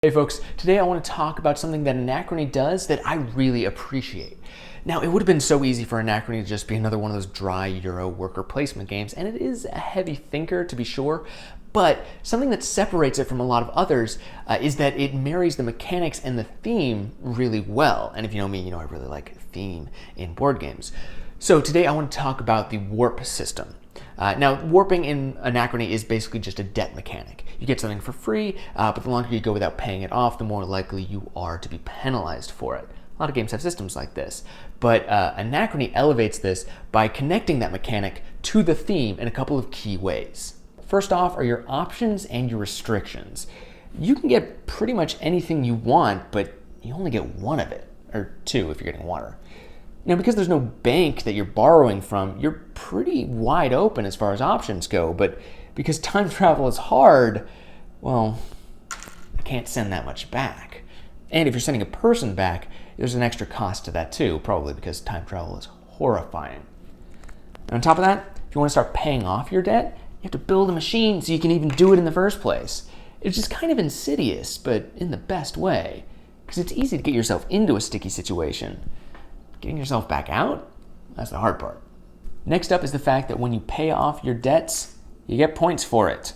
Hey folks, today I want to talk about something that Anachrony does that I really appreciate. Now, it would have been so easy for Anachrony to just be another one of those dry Euro worker placement games, and it is a heavy thinker to be sure, but something that separates it from a lot of others is that it marries the mechanics and the theme really well. And if you know me, you know I really like theme in board games. So today I want to talk about the warp system. Now, warping in Anachrony is basically just a debt mechanic. You get something for free, but the longer you go without paying it off, the more likely you are to be penalized for it. A lot of games have systems like this, but Anachrony elevates this by connecting that mechanic to the theme in a couple of key ways. First off are your options and your restrictions. You can get pretty much anything you want, but you only get one of it, or two if you're getting water. Now, because there's no bank that you're borrowing from, you're pretty wide open as far as options go, but because time travel is hard, well, I can't send that much back. And if you're sending a person back, there's an extra cost to that too, probably because time travel is horrifying. And on top of that, if you want to start paying off your debt, you have to build a machine so you can even do it in the first place. It's just kind of insidious, but in the best way, because it's easy to get yourself into a sticky situation. Getting yourself back out, that's the hard part. Next up is the fact that when you pay off your debts, you get points for it.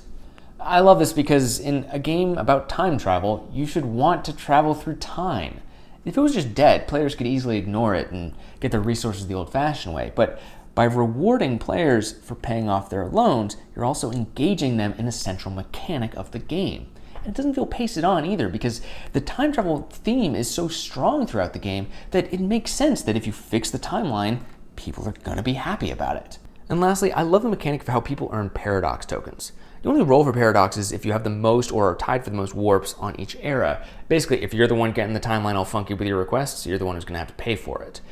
I love this because in a game about time travel, you should want to travel through time. If it was just debt, players could easily ignore it and get their resources the old-fashioned way. But by rewarding players for paying off their loans, you're also engaging them in a central mechanic of the game. And it doesn't feel pasted on either, because the time travel theme is so strong throughout the game that it makes sense that if you fix the timeline, people are going to be happy about it. And lastly, I love the mechanic of how people earn paradox tokens. You only roll for paradoxes if you have the most or are tied for the most warps on each era. Basically, if you're the one getting the timeline all funky with your requests, you're the one who's going to have to pay for it.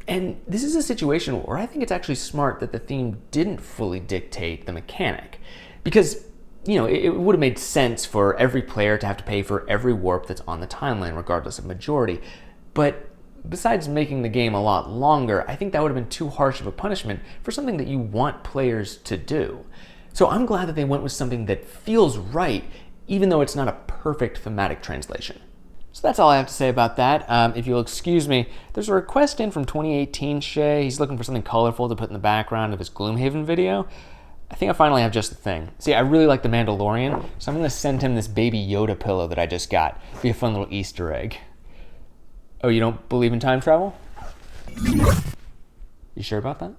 And this is a situation where I think it's actually smart that the theme didn't fully dictate the mechanic, because it would have made sense for every player to have to pay for every warp that's on the timeline, regardless of majority. But besides making the game a lot longer, I think that would have been too harsh of a punishment for something that you want players to do. So I'm glad that they went with something that feels right, even though it's not a perfect thematic translation. So that's all I have to say about that. If you'll excuse me, there's a request in from 2018 Shay. He's looking for something colorful to put in the background of his Gloomhaven video. I think I finally have just the thing. See, I really like The Mandalorian, so I'm going to send him this baby Yoda pillow that I just got. It'll be a fun little Easter egg. Oh, you don't believe in time travel? You sure about that?